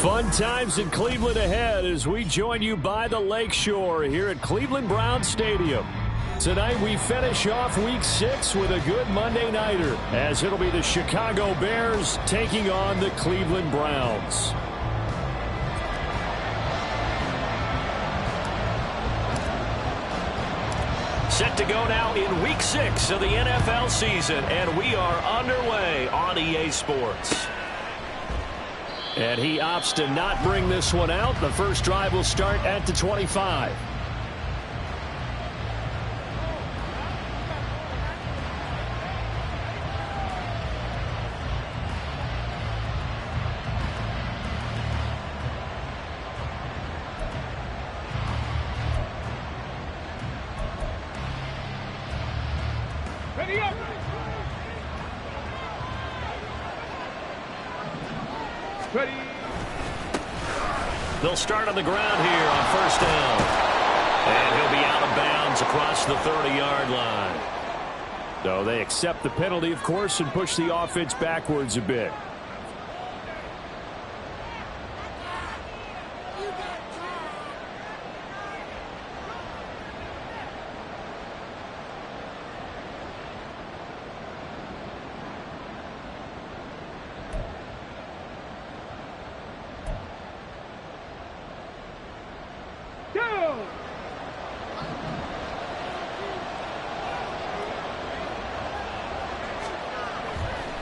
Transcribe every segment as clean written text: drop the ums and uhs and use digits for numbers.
Fun times in Cleveland ahead as we join you by the lakeshore here at Cleveland Browns Stadium. Tonight we finish off week 6 with a good Monday nighter as it'll be the Chicago Bears taking on the Cleveland Browns. Set to go now in week 6 of the NFL season, and we are underway on EA Sports. And he opts to not bring this one out. The first drive will start at the 25. Ready up! Ready. They'll start on the ground here on first down. And he'll be out of bounds across the 30-yard line. So they accept the penalty, of course, and push the offense backwards a bit.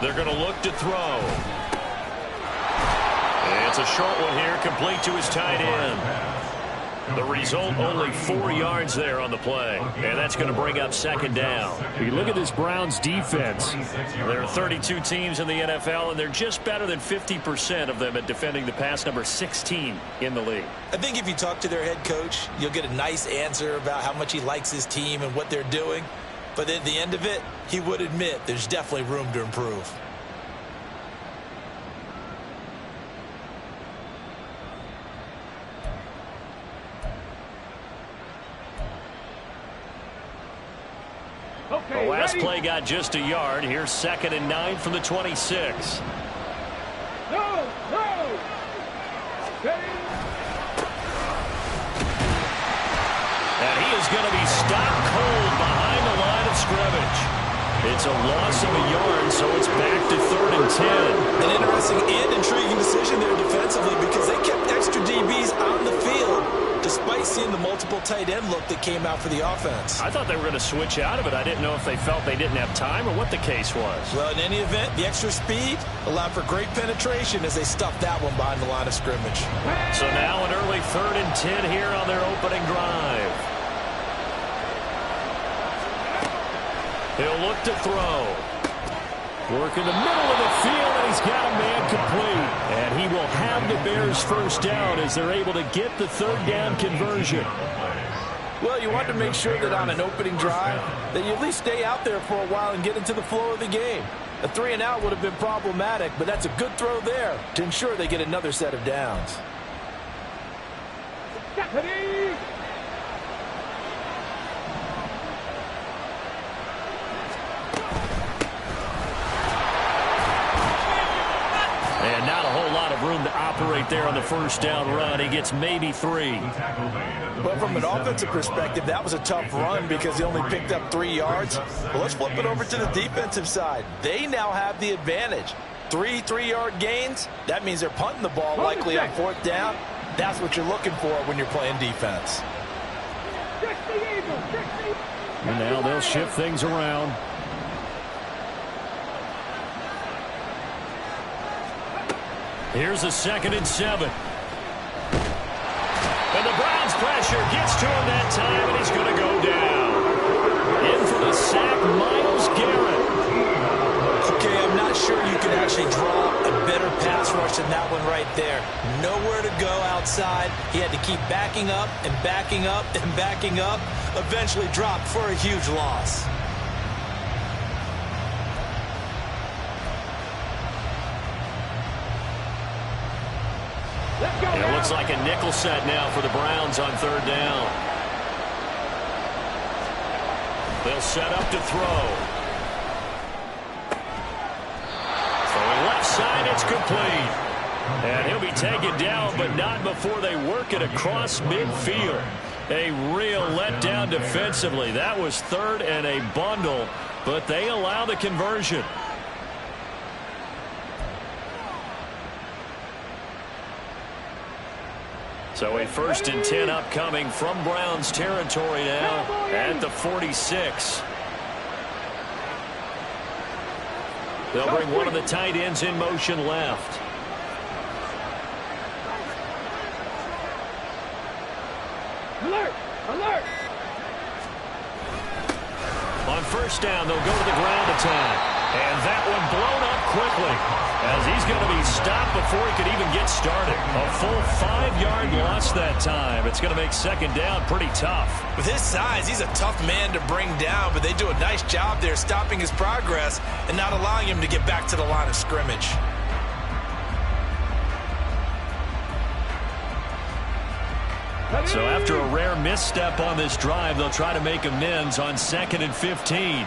They're going to look to throw. It's a short one here, complete to his tight end. The result, only 4 yards there on the play. And that's going to bring up second down. You look at this Browns defense. There are 32 teams in the NFL, and they're just better than 50% of them at defending the pass, number 16 in the league. I think if you talk to their head coach, you'll get a nice answer about how much he likes his team and what they're doing. But at the end of it, he would admit there's definitely room to improve. The last play got just a yard. Here's 2nd and 9 from the 26. No. Ready. And he is going to be stopped cold behind the line of scrimmage. It's a loss of a yard, so it's back to 3rd and 10. An interesting and intriguing decision there defensively because they kept extra DBs on the field despite seeing the multiple tight end look that came out for the offense. I thought they were going to switch out of it. I didn't know if they felt they didn't have time or what the case was. Well, in any event, the extra speed allowed for great penetration as they stuffed that one behind the line of scrimmage. So now an early 3rd and 10 here on their opening drive. He'll look to throw. Work in the middle of the field, and he's got a man complete. And he will have the Bears first down as they're able to get the 3rd down conversion. Well, you want to make sure that on an opening drive that you at least stay out there for a while and get into the flow of the game. A 3 and out would have been problematic, but that's a good throw there to ensure they get another set of downs. Ready. And not a whole lot of room to operate there on the first down run. He gets maybe 3. But from an offensive perspective, that was a tough run because he only picked up 3 yards. Well, let's flip it over to the defensive side. They now have the advantage. 3 3-yard gains. That means they're punting the ball likely on 4th down. That's what you're looking for when you're playing defense. And now they'll shift things around. Here's a 2nd and 7. And the Browns pressure gets to him that time, and he's going to go down. In for the sack, Myles Garrett. Okay, I'm not sure you can actually draw a better pass rush than that one right there. Nowhere to go outside. He had to keep backing up and backing up and backing up. Eventually dropped for a huge loss. And it looks like a nickel set now for the Browns on 3rd down. They'll set up to throw. Throwing left side, it's complete. And he'll be taken down, but not before they work it across midfield. A real letdown defensively. That was third and a bundle, but they allow the conversion. So a 1st and 10 upcoming from Browns territory now at the 46. They'll bring one of the tight ends in motion left. Alert! Alert! On 1st down, they'll go to the ground attack. And that one blown up quickly as he's going to be stopped before he could even get started. A full 5-yard loss that time. It's going to make 2nd down pretty tough. With his size, he's a tough man to bring down, but they do a nice job there stopping his progress and not allowing him to get back to the line of scrimmage. So after a rare misstep on this drive, they'll try to make amends on 2nd and 15.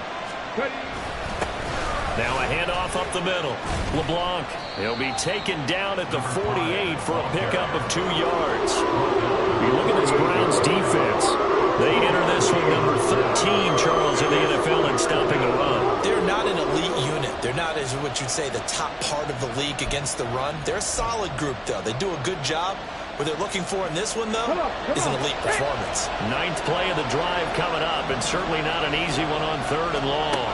Now a handoff up the middle. LeBlanc, he'll be taken down at the 48 for a pickup of 2 yards. You look at this Browns defense. They enter this one number 13, Charles, in the NFL in stopping the run. They're not an elite unit. They're not, as what you'd say, the top part of the league against the run. They're a solid group, though. They do a good job. What they're looking for in this one, though, is an elite performance. 9th play of the drive coming up, and certainly not an easy one on 3rd and long.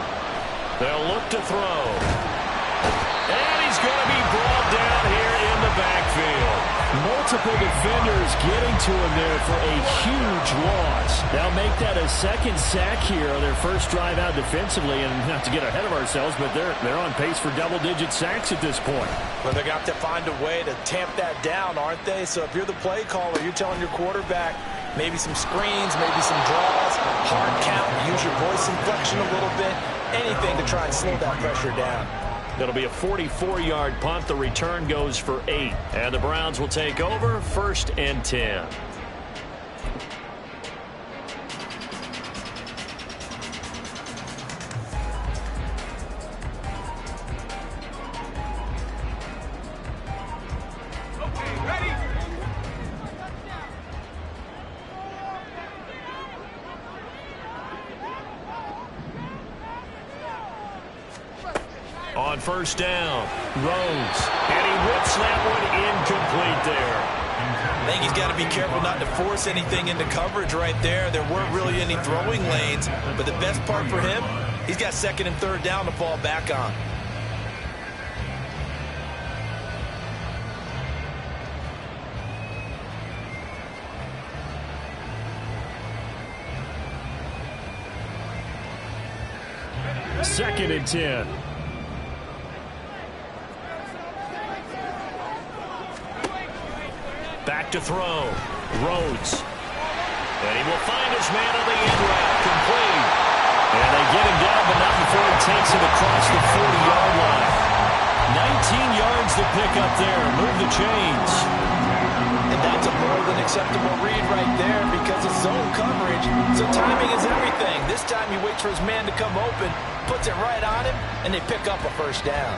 They'll look to throw. And he's going to be brought down here in the backfield. Multiple defenders getting to him there for a huge loss. They'll make that a 2nd sack here on their first drive out defensively. And not to get ahead of ourselves, but they're on pace for double-digit sacks at this point. Well, they're going to have to find a way to tamp that down, aren't they? So if you're the play caller, you're telling your quarterback, maybe some screens, maybe some draws, hard count, use your voice inflection a little bit, anything to try and slow that pressure down. It'll be a 44-yard punt. The return goes for 8. And the Browns will take over 1st and 10. On 1st down, Rhodes, and he whips that one incomplete there. I think he's got to be careful not to force anything into coverage right there. There weren't really any throwing lanes, but the best part for him, he's got 2nd and 3rd down to fall back on. Second and 10. Back to throw. Rhodes. And he will find his man on the end route. Complete. And they get him down, but not before he takes it across the 40-yard line. 19 yards to pick up there. Move the chains. And that's a more than acceptable read right there because it's zone coverage. So timing is everything. This time he waits for his man to come open, puts it right on him, and they pick up a 1st down.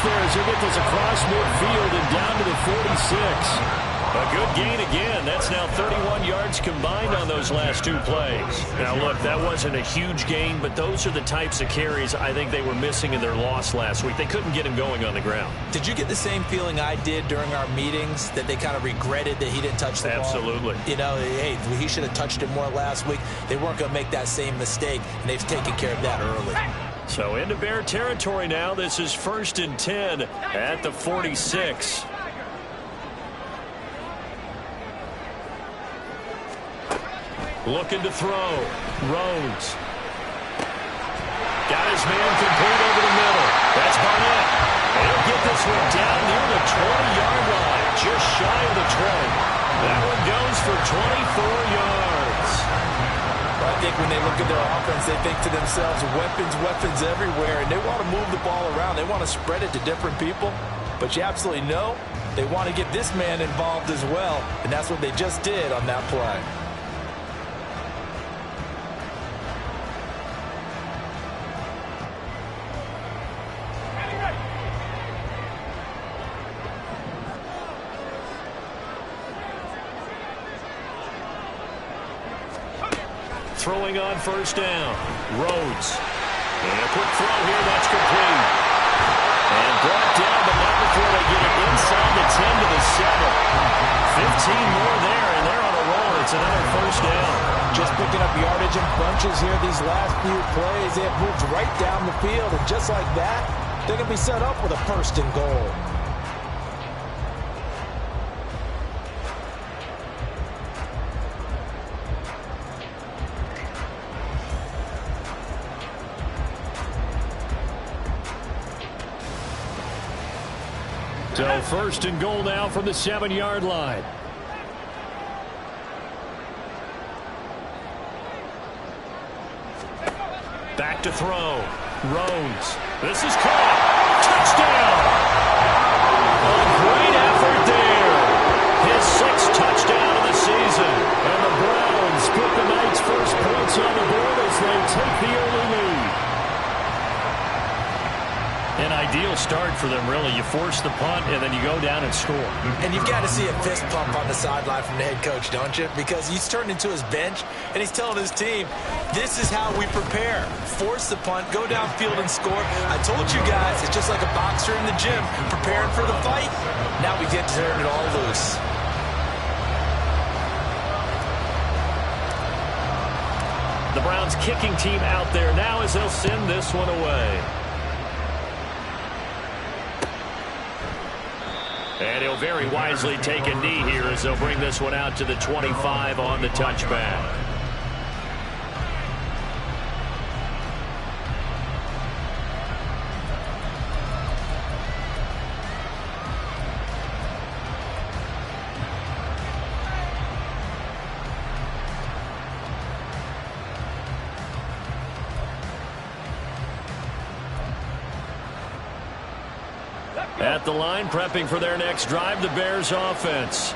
There as he gets this across midfield and down to the 46. A good gain again. That's now 31 yards combined on those last 2 plays. Now, look, that wasn't a huge gain, but those are the types of carries I think they were missing in their loss last week. They couldn't get him going on the ground. Did you get the same feeling I did during our meetings, that they kind of regretted that he didn't touch the ball? Absolutely. You know, hey, he should have touched it more last week. They weren't going to make that same mistake, and they've taken care of that early. So into Bear territory now. This is 1st and 10 at the 46. Looking to throw. Rhodes. Got his man complete over the middle. That's Barnett. And he'll get this one down near the 20-yard line. Just shy of the 20. That one goes for 24 yards. I think when they look at their offense, they think to themselves, weapons, weapons everywhere, and they want to move the ball around. They want to spread it to different people, but you absolutely know they want to get this man involved as well, and that's what they just did on that play. Throwing on first down. Rhodes. And a quick throw here. That's complete. And brought down, but not before they get it inside the 10 to the 7. 15 more there, and they're on a roll. It's another first down. Just picking up yardage in bunches here these last few plays. They have moved right down the field, and just like that, they're going to be set up with a first and goal. So first and goal now from the 7-yard line. Back to throw. Rhodes. This is caught. Touchdown. A great effort there. His 6th touchdown of the season. And the Browns put the night's first points on the board as they take the early lead. An ideal start for them, really. You force the punt, and then you go down and score. And you've got to see a fist pump on the sideline from the head coach, don't you? Because he's turned into his bench, and he's telling his team, this is how we prepare. Force the punt, go downfield and score. I told you guys, it's just like a boxer in the gym, preparing for the fight. Now we get to turn it all loose. The Browns kicking team out there now as they'll send this one away. And he'll very wisely take a knee here as they'll bring this one out to the 25 on the touchback. At the line, prepping for their next drive, the Bears offense.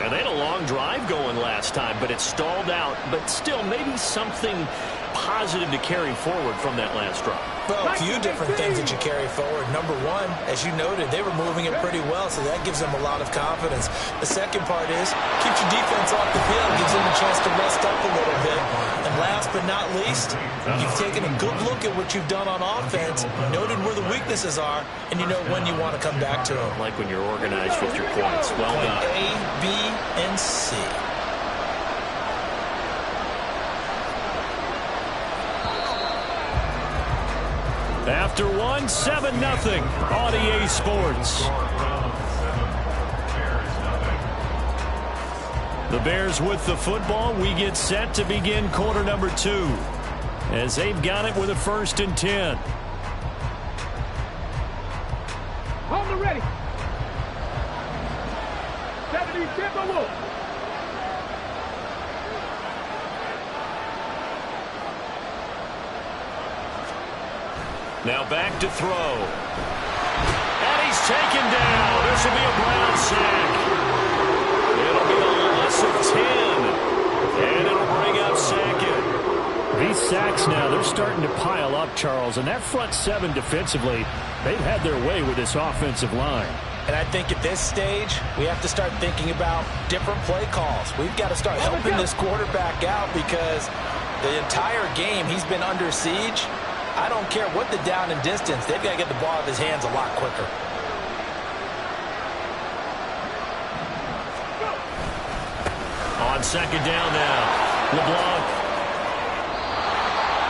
And they had a long drive going last time, but it stalled out. But still, maybe something positive to carry forward from that last drive. Well, a few different things that you carry forward. Number one, as you noted, they were moving it pretty well, so that gives them a lot of confidence. The second part is, keeps your defense off the field, gives them a chance to rest up a little bit. And last but not least, you've taken a good look at what you've done on offense, noted where the weaknesses are, and you know when you want to come back to them. Like when you're organized with your points. Well done. A, B, and C. After one, 7-0 on EA Sports. The Bears with the football. We get set to begin quarter number 2 as they've got it with a 1st and 10. On the ready. 70 Timberwolves. Now back to throw. And he's taken down. This will be a Brown sack. It'll be a loss of 10. And it'll bring up 2nd. These sacks now, they're starting to pile up, Charles. And that front 7 defensively, they've had their way with this offensive line. And I think at this stage, we have to start thinking about different play calls. We've got to start helping this quarterback out because the entire game he's been under siege. I don't care what the down and distance. They've got to get the ball out of his hands a lot quicker. On 2nd down now, LeBlanc.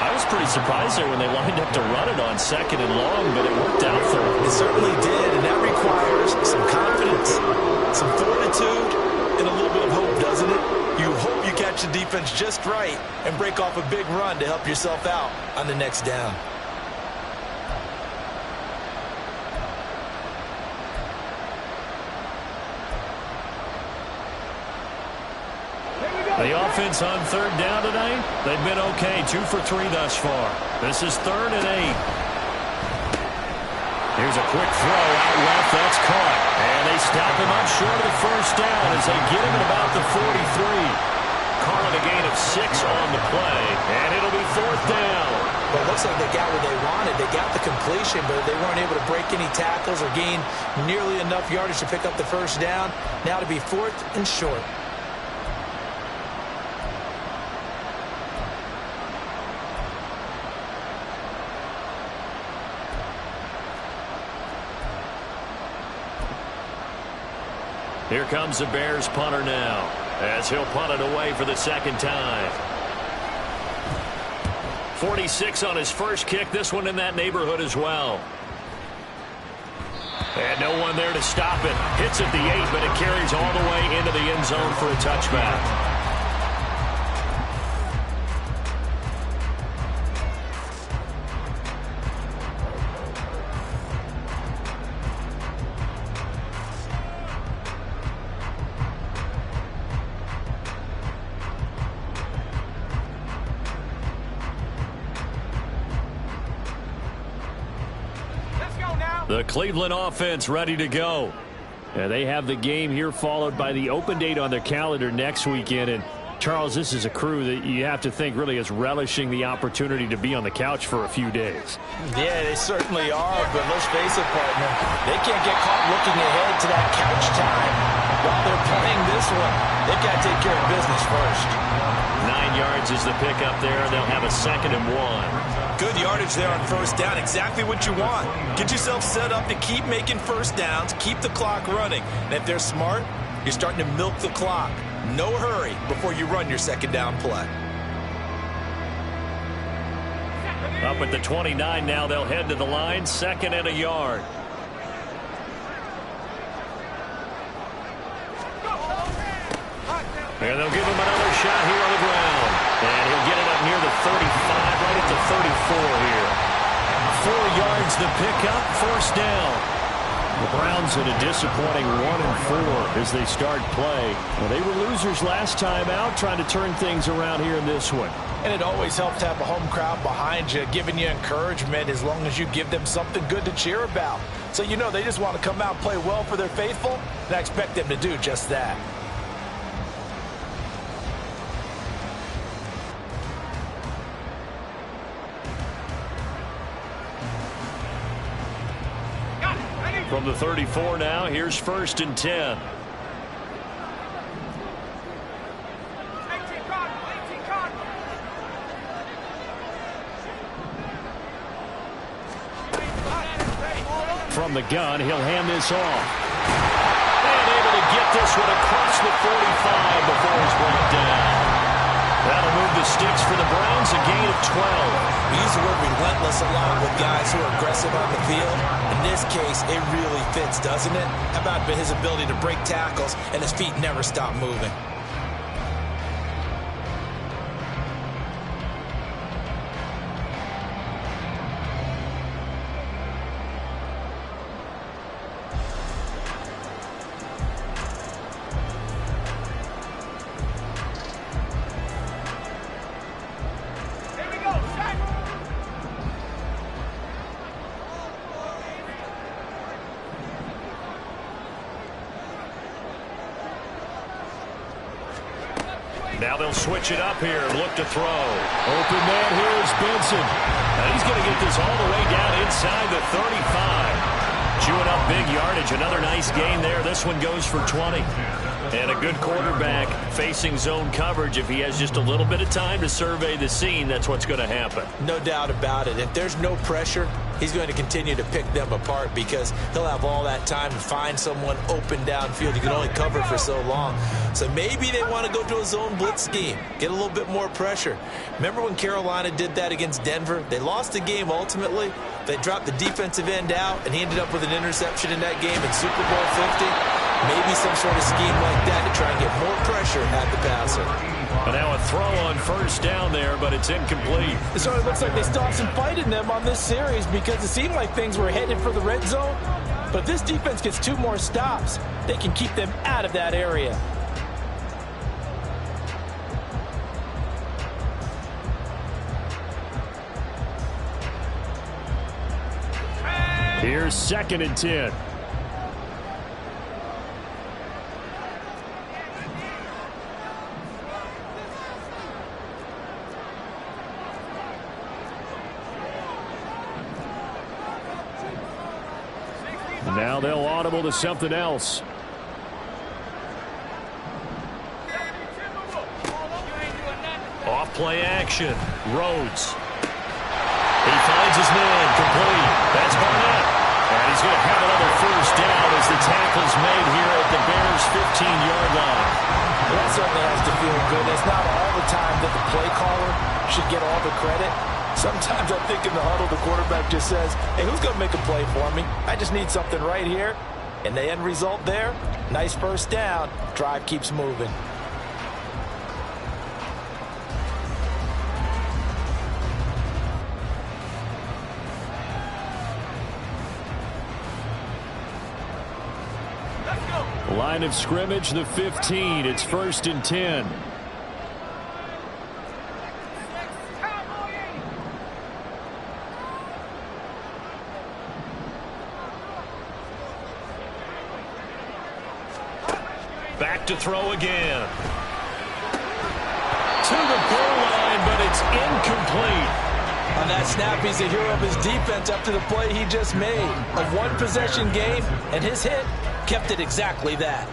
I was pretty surprised there when they lined up to run it on 2nd and long, but it worked out for them. It certainly did, and that requires some confidence, some fortitude, and a little bit of hope, doesn't it? You hope you catch the defense just right and break off a big run to help yourself out on the next down. offense on third down tonight? They've been okay, 2 for 3 thus far. This is 3rd and 8. Here's a quick throw out left. That's caught. And they stop him up short of the first down as they get him at about the 43. Calling a gain of 6 on the play, and it'll be 4th down. Well, it looks like they got what they wanted. They got the completion, but they weren't able to break any tackles or gain nearly enough yardage to pick up the first down. Now to be 4th and short. Here comes the Bears punter now, as he'll punt it away for the second time. 46 on his first kick. This one in that neighborhood as well. And no one there to stop it. Hits at the 8, but it carries all the way into the end zone for a touchback. The Cleveland offense ready to go. And they have the game here followed by the open date on their calendar next weekend. And Charles, this is a crew that you have to think really is relishing the opportunity to be on the couch for a few days. Yeah, they certainly are, but let's face it, partner. They can't get caught looking ahead to that couch time while they're playing this one. They've got to take care of business first. 9 yards is the pickup there, and they'll have a 2nd and 1. Good yardage there on first down. Exactly what you want. Get yourself set up to keep making first downs, keep the clock running. And if they're smart, you're starting to milk the clock. No hurry before you run your second down play. Up at the 29 now, they'll head to the line, 2nd and a yard. And they'll give him another shot here on the ground. And he'll get it up near the 35, right at the 34 here. 4 yards the pickup, first down. The Browns in a disappointing 1-4 as they start play. Well, they were losers last time out, trying to turn things around here in this one. And it always helps to have a home crowd behind you, giving you encouragement as long as you give them something good to cheer about. So you know they just want to come out and play well for their faithful, and I expect them to do just that. From the 34 now, here's 1st and 10. From the gun, he'll hand this off. And able to get this one across the 45 before he's brought down. That'll move the sticks for the Browns, a gain of 12. We use the word relentless a lot with guys who are aggressive on the field. In this case, it really fits, doesn't it? How about his ability to break tackles and his feet never stop moving? Now they'll switch it up here and look to throw. Open man here is Benson. And he's going to get this all the way down inside the 35. Chewing up big yardage. Another nice gain there. This one goes for 20. And a good quarterback facing zone coverage. If he has just a little bit of time to survey the scene, that's what's going to happen. No doubt about it. If there's no pressure, he's going to continue to pick them apart because he'll have all that time to find someone open downfield. He can only cover for so long. So maybe they want to go to a zone blitz scheme, get a little bit more pressure. Remember when Carolina did that against Denver? They lost the game ultimately. They dropped the defensive end out, and he ended up with an interception in that game in Super Bowl 50. Maybe some sort of scheme like that to try and get more pressure at the passer. But now a throw on first down there, but it's incomplete. So it looks like they still have some fight in them on this series because it seemed like things were headed for the red zone. But if this defense gets 2 more stops, they can keep them out of that area. Here's 2nd and 10. Now they'll audible to something else. Off play action. Rhodes. He finds his man. Complete. That's Barnett. And he's going to have another first down as the tackle's made here at the Bears' 15-yard line. Well, that certainly has to feel good. It's not all the time that the play caller should get all the credit. Sometimes I think in the huddle, the quarterback just says, hey, who's going to make a play for me? I just need something right here. And the end result there, nice first down. Drive keeps moving. Line of scrimmage, the 15. It's 1st and 10. Back to throw again. To the goal line, but it's incomplete. On that snap, he's the hero of his defense up to the play he just made. A one-possession game, and his hit kept it exactly that.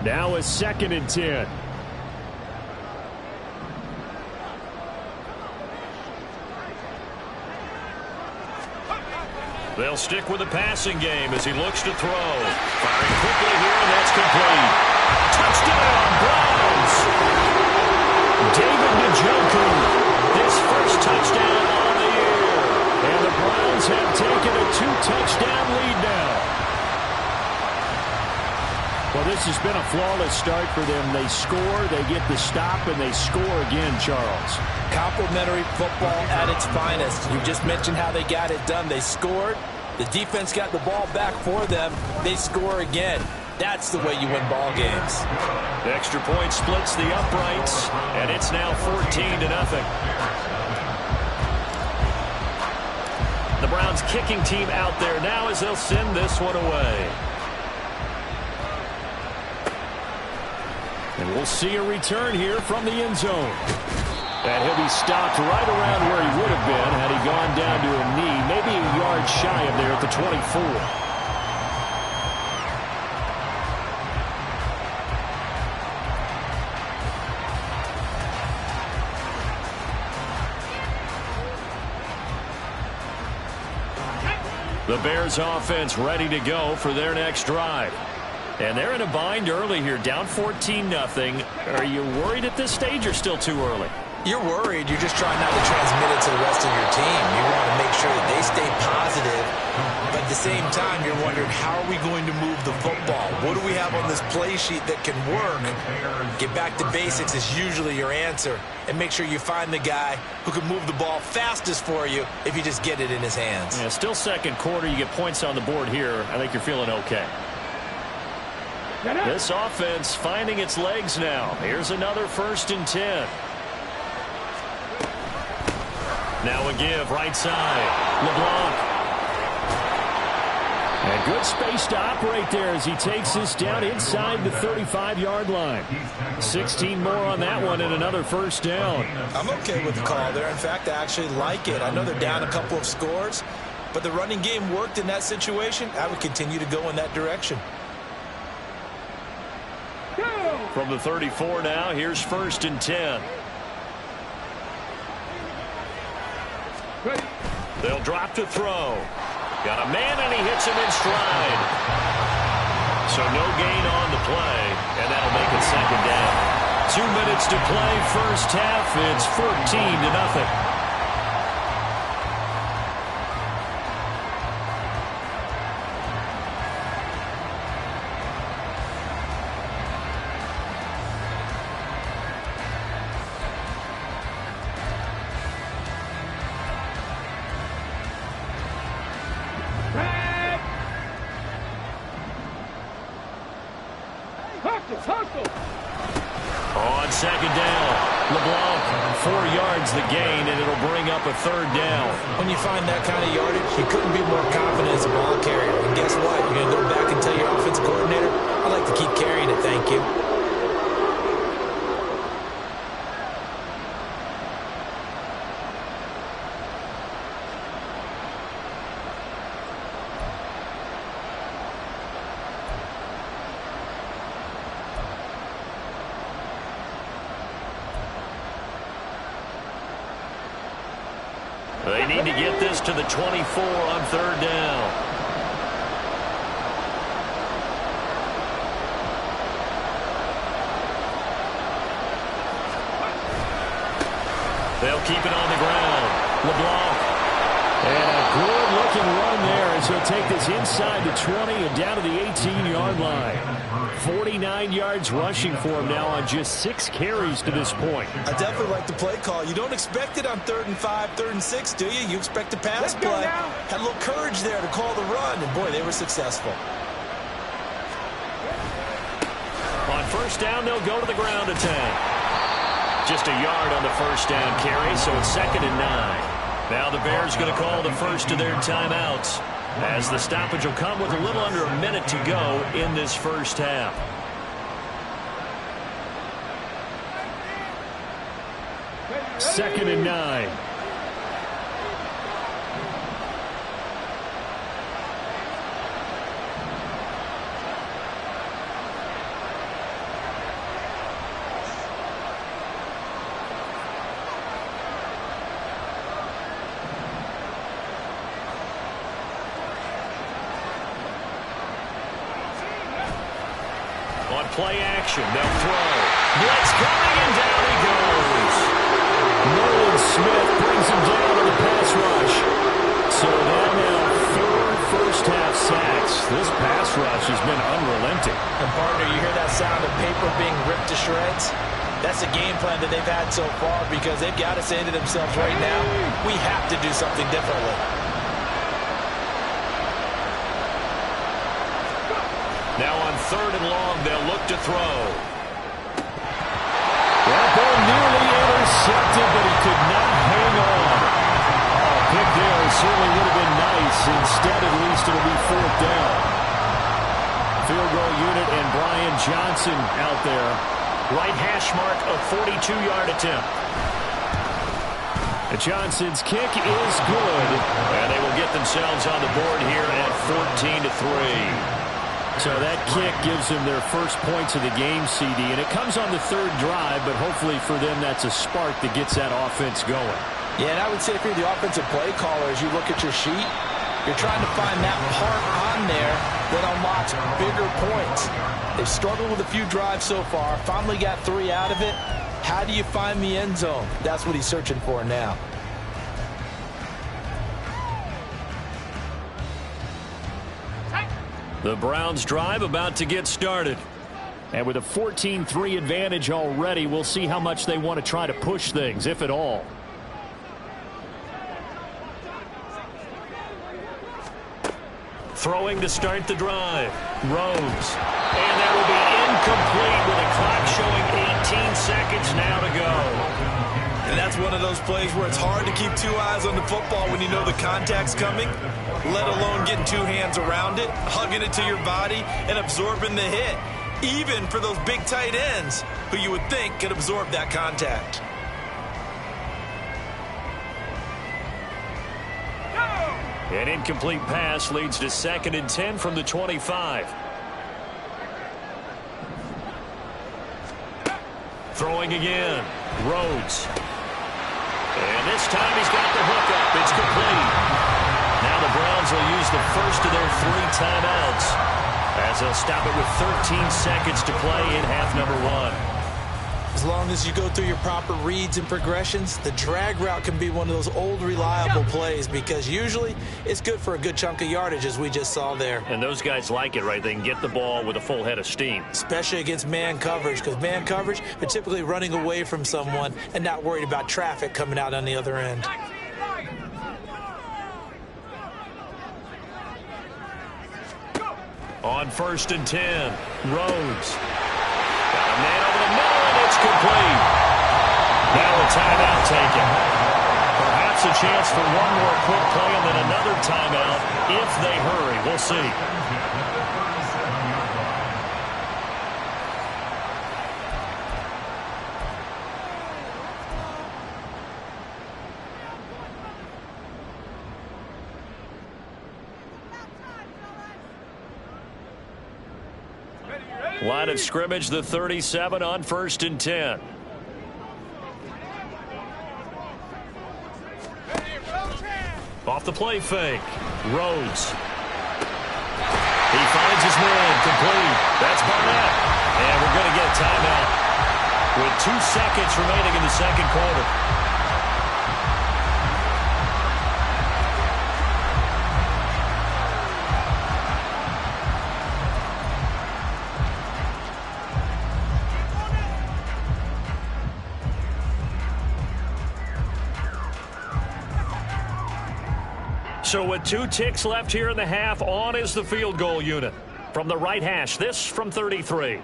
Now a 2nd and 10. They'll stick with the passing game as he looks to throw. Firing quickly here, and that's complete. Touchdown, Browns! David Njoku, his first touchdown on the year. And the Browns have taken a 2-touchdown lead now. Well, this has been a flawless start for them. They score, they get the stop, and they score again, Charles. Complimentary football at its finest. You just mentioned how they got it done. They scored. The defense got the ball back for them. They score again. That's the way you win ball games. The extra point splits the uprights, and it's now 14-0. The Browns kicking team out there now as they'll send this one away. And we'll see a return here from the end zone. And he'll be stopped right around where he would have been had he gone down to a knee, maybe a yard shy of there at the 24. The Bears offense ready to go for their next drive. And they're in a bind early here, down 14-0. Are you worried at this stage or still too early? You're worried. You're just trying not to transmit it to the rest of your team. You want to make sure that they stay positive. But at the same time, you're wondering, how are we going to move the football? What do we have on this play sheet that can work? Get back to basics is usually your answer. And make sure you find the guy who can move the ball fastest for you if you just get it in his hands. Yeah, still second quarter. You get points on the board here. I think you're feeling okay. This offense finding its legs now. Here's another 1st and 10. Now a give right side. LeBlanc. And good space to operate there as he takes this down inside the 35-yard line. 16 more on that one and another first down. I'm okay with the call there. In fact, I actually like it. I know they're down a couple of scores, but the running game worked in that situation. I would continue to go in that direction. From the 34 now, here's 1st and 10. They'll drop to throw. Got a man, and he hits him in stride. So no gain on the play, and that'll make it 2nd down. 2 minutes to play, first half. It's 14-0. Hustle. On second down, LeBlanc, 4 yards the gain, and it'll bring up a third down. When you find that kind of yardage, you couldn't be more confident as a ball carrier. And guess what? You're going to go back and tell your offensive coordinator, I'd like to keep carrying it, thank you. They need to get this to the 24 on third down. They'll keep it on the ground. LeBlanc. And a good-looking run there as he'll take this inside the 20 and down to the 18-yard line. 49 yards rushing for him now on just 6 carries to this point. I definitely like the play call. You don't expect it on 3rd and 5, 3rd and 6, do you? You expect a pass play. Had a little courage there to call the run, and boy, they were successful. On first down, they'll go to the ground attack. Just a yard on the first down carry, so it's 2nd and 9. Now the Bears going to call the first of their timeouts, as the stoppage will come with a little under a minute to go in this first half. Second and 9. Play action, they'll throw. Blitz coming, and down he goes. Nolan Smith brings him down on the pass rush. So that now 4 first-half sacks. This pass rush has been unrelenting. And partner, you hear that sound of paper being ripped to shreds? That's a game plan that they've had so far, because they've got to say to themselves right now, we have to do something differently. Now on 3rd and long, they'll look to throw. That ball nearly intercepted, but he could not hang on. Oh, pick there certainly would have been nice. Instead, at least it'll be 4th down. Field goal unit and Brian Johnson out there. Right hash mark, a 42-yard attempt. And Johnson's kick is good. And they will get themselves on the board here at 14-3. So that kick gives them their first points of the game, CD, and it comes on the 3rd drive, but hopefully for them that's a spark that gets that offense going. Yeah, and I would say if you're the offensive play caller, as you look at your sheet, you're trying to find that part on there that unlocks bigger points. They've struggled with a few drives so far, finally got 3 out of it. How do you find the end zone? That's what he's searching for now. The Browns drive about to get started. And with a 14-3 advantage already, we'll see how much they want to try to push things, if at all. Throwing to start the drive. Rhodes. And that will be incomplete with a clock showing 18 seconds now to go. And that's one of those plays where it's hard to keep 2 eyes on the football when you know the contact's coming, let alone getting 2 hands around it, hugging it to your body, and absorbing the hit, even for those big tight ends who you would think could absorb that contact. An incomplete pass leads to 2nd and 10 from the 25. Throwing again. Rhodes. And this time he's got the hook up. It's complete. Now the Browns will use the first of their 3 timeouts as they'll stop it with 13 seconds to play in half number 1. As long as you go through your proper reads and progressions, the drag route can be one of those old reliable plays, because usually it's good for a good chunk of yardage, as we just saw there. And those guys like it, right? They can get the ball with a full head of steam. Especially against man coverage, because man coverage, they're typically running away from someone and not worried about traffic coming out on the other end. On 1st and 10, Rhodes. timeout taken. Perhaps a chance for one more quick play and then another timeout if they hurry. We'll see. Line of scrimmage, the 37 on 1st and 10. Off the play fake. Rhodes. He finds his man. Complete. That's Barnett. And we're going to get a timeout with 2 seconds remaining in the second quarter. So with 2 ticks left here in the half, on is the field goal unit. From the right hash, this from 33. And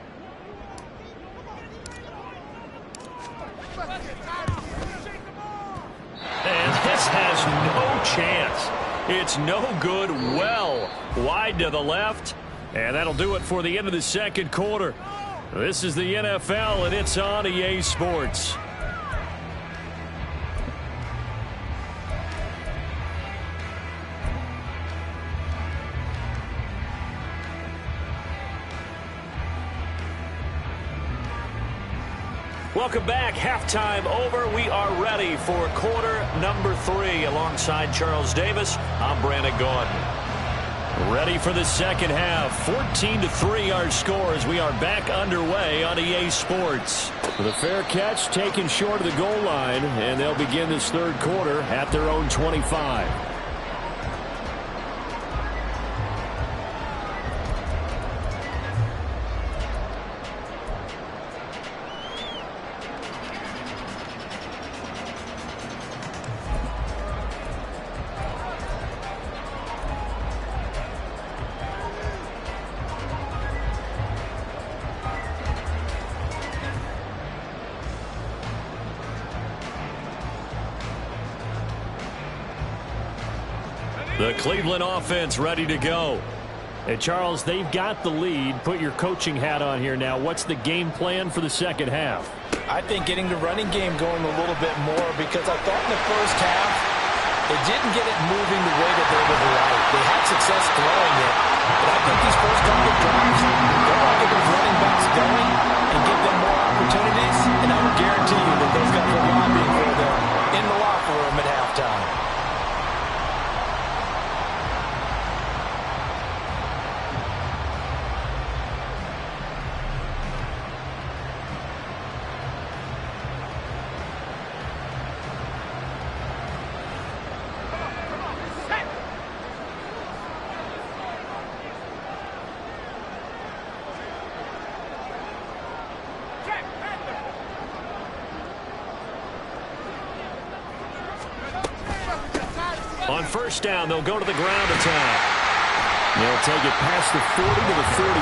this has no chance. It's no good, well wide to the left. And that'll do it for the end of the second quarter. This is the NFL, and it's on EA Sports. Welcome back. Halftime over. We are ready for quarter number 3. Alongside Charles Davis, I'm Brandon Gaudin. Ready for the second half. 14-3 our score as we are back underway on EA Sports. With a fair catch taken short of the goal line, and they'll begin this third quarter at their own 25. The Cleveland offense ready to go. Hey, Charles, they've got the lead. Put your coaching hat on here now. What's the game plan for the second half? I think getting the running game going a little bit more, because I thought in the first half they didn't get it moving the way that they would like. They had success throwing it, but I think these first couple of drives, they're going to get those running backs going and give them more opportunities, and I will guarantee you that those guys are lobbying for them in the locker room at halftime. On first down, they'll go to the ground attack. They'll take it past the 40 to the 41,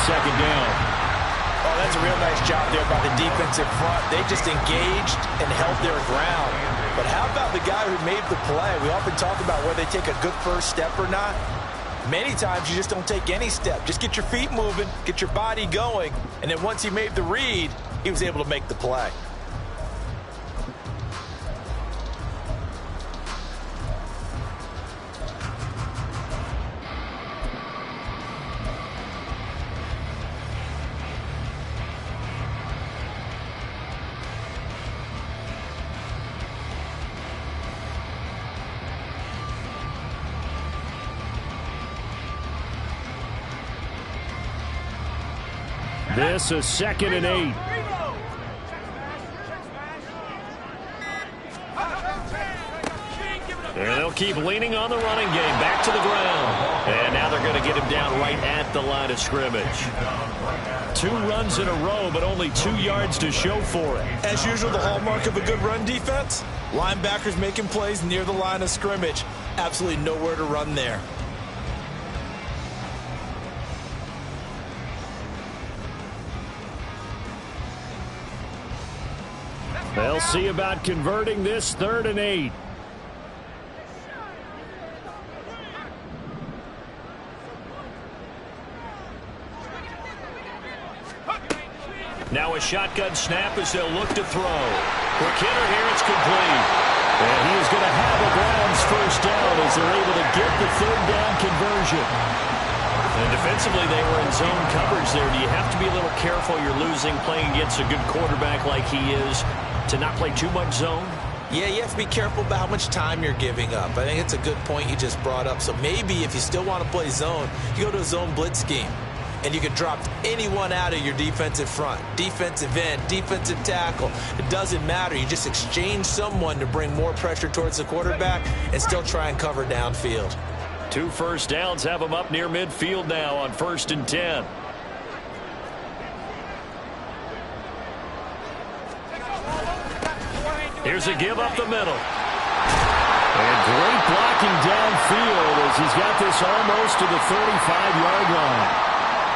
second down. Oh, that's a real nice job there by the defensive front. They just engaged and held their ground. But how about the guy who made the play? We often talk about whether they take a good first step or not. Many times you just don't take any step. Just get your feet moving, get your body going, and then once he made the read, he was able to make the play. This is 2nd and 8. And they'll keep leaning on the running game. Back to the ground. And now they're going to get him down right at the line of scrimmage. 2 runs in a row, but only 2 yards to show for it. As usual, the hallmark of a good run defense, linebackers making plays near the line of scrimmage. Absolutely nowhere to run there. They'll see about converting this 3rd and 8. Now a shotgun snap as they'll look to throw. Quick hitter here, it's complete. And he is going to have a Browns first down as they're able to get the 3rd down conversion. And defensively, they were in zone coverage there. Do you have to be a little careful? You're losing, playing against a good quarterback like he is, to not play too much zone? Yeah, you have to be careful about how much time you're giving up. I think it's a good point you just brought up. So maybe if you still want to play zone, you go to a zone blitz scheme. And you can drop anyone out of your defensive front, defensive end, defensive tackle. It doesn't matter. You just exchange someone to bring more pressure towards the quarterback and still try and cover downfield. 2 first downs have them up near midfield now on 1st and 10. Here's a give up the middle. And great blocking downfield as he's got this almost to the 35-yard line.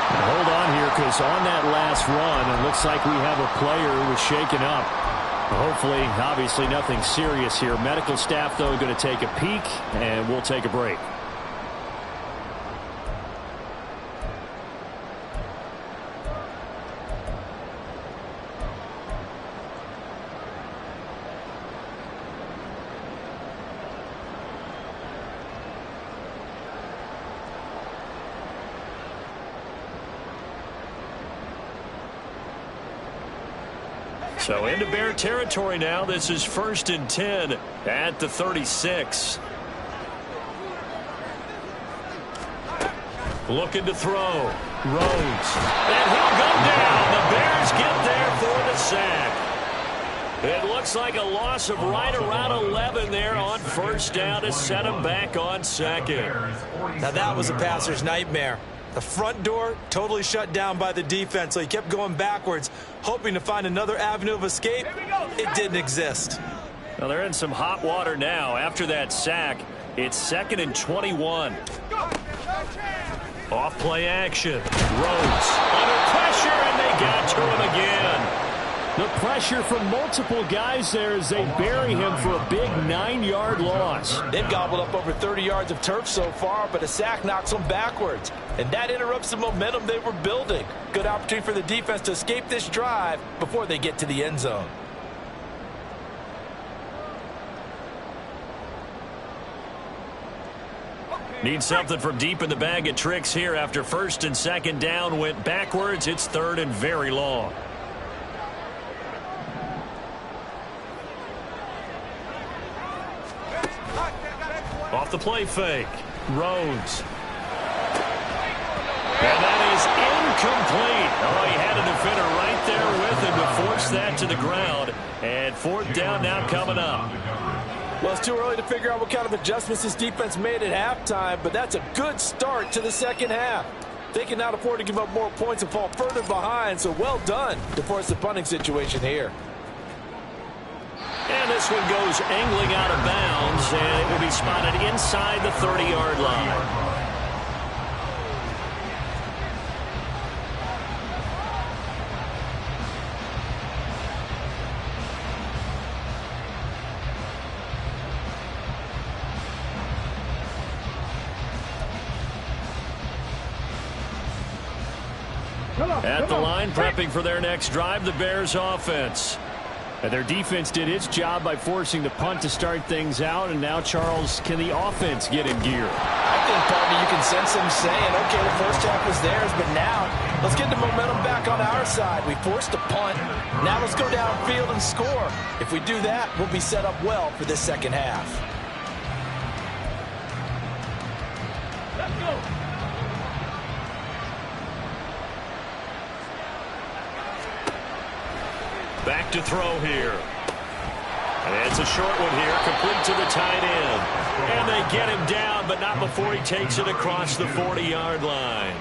Hold on here, because on that last run, it looks like we have a player who was shaken up. Hopefully, obviously, nothing serious here. Medical staff, though, going to take a peek, and we'll take a break. So into Bear territory now. This is 1st and 10 at the 36. Looking to throw. Rhodes. And he'll go down. The Bears get there for the sack. It looks like a loss of right around 11 there on 1st down to set him back on 2nd. Now that was a passer's nightmare. The front door totally shut down by the defense, so he kept going backwards, hoping to find another avenue of escape. It didn't exist. Well, they're in some hot water now. After that sack, it's 2nd and 21. Off play action. Rhodes under pressure, and they got to him again. The pressure from multiple guys there as they bury him for a big 9-yard loss. They've gobbled up over 30 yards of turf so far, but a sack knocks them backwards. And that interrupts the momentum they were building. Good opportunity for the defense to escape this drive before they get to the end zone. Need something from deep in the bag of tricks here after 1st and 2nd down went backwards. It's 3rd and very long. Off the play fake. Rhodes. And that is incomplete. Oh, he had a defender right there with him to force that to the ground. And 4th down now coming up. Well, it's too early to figure out what kind of adjustments this defense made at halftime, but that's a good start to the 2nd half. They can now afford to give up more points and fall further behind, so well done to force the punting situation here. And this one goes angling out of bounds, and it will be spotted inside the 30-yard line. At the line, prepping for their next drive, the Bears offense. And their defense did its job by forcing the punt to start things out. And now, Charles, can the offense get in gear? I think, partner, you can sense them saying, okay, the first half was theirs, but now let's get the momentum back on our side. We forced a punt. Now let's go downfield and score. If we do that, we'll be set up well for this 2nd half. Let's go. Back to throw here. And it's a short one here, complete to the tight end. And they get him down, but not before he takes it across the 40-yard line.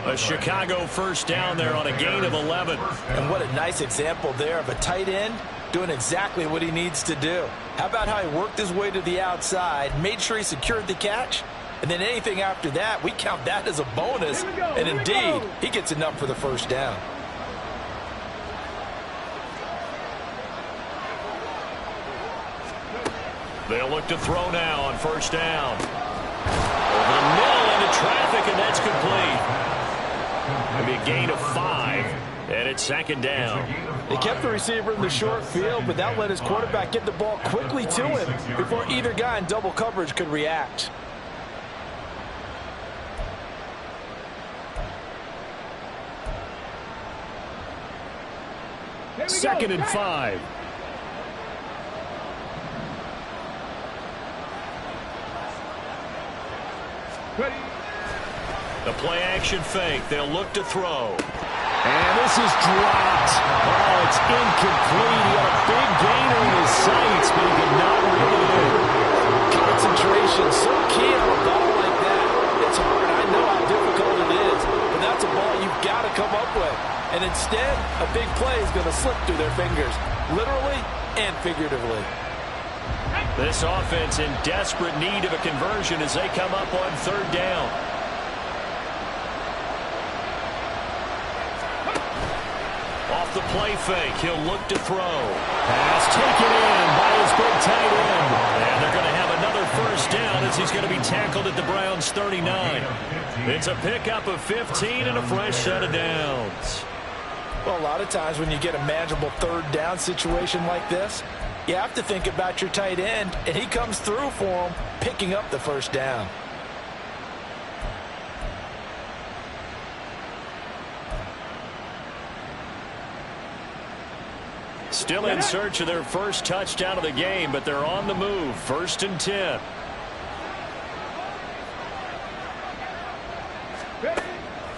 A Chicago first down there on a gain of 11. And what a nice example there of a tight end doing exactly what he needs to do. How about how he worked his way to the outside, made sure he secured the catch, and then anything after that, we count that as a bonus. And indeed, he gets enough for the first down. They'll look to throw now on first down. Over the middle into traffic, and that's complete. It'll be a gain of 5, and it's second down. They kept the receiver in the short field, but that let his quarterback get the ball quickly to him before either guy in double coverage could react. Second and 5. Ready. The play action fake. They'll look to throw. And this is dropped. Oh, it's incomplete. He had a big gainer in his sights, but he did not reel it in. Concentration, so key on a ball like that. It's hard. I know how difficult it is, but that's a ball you've got to come up with. And instead, a big play is going to slip through their fingers, literally and figuratively. This offense in desperate need of a conversion as they come up on third down. Off the play fake, he'll look to throw. Pass taken in by his big tight end. And they're going to have another first down as he's going to be tackled at the Browns' 39. It's a pickup of 15 and a fresh set of downs. Well, a lot of times when you get a manageable third down situation like this, you have to think about your tight end, and he comes through for him, picking up the first down. Still in search of their first touchdown of the game, but they're on the move. 1st and 10.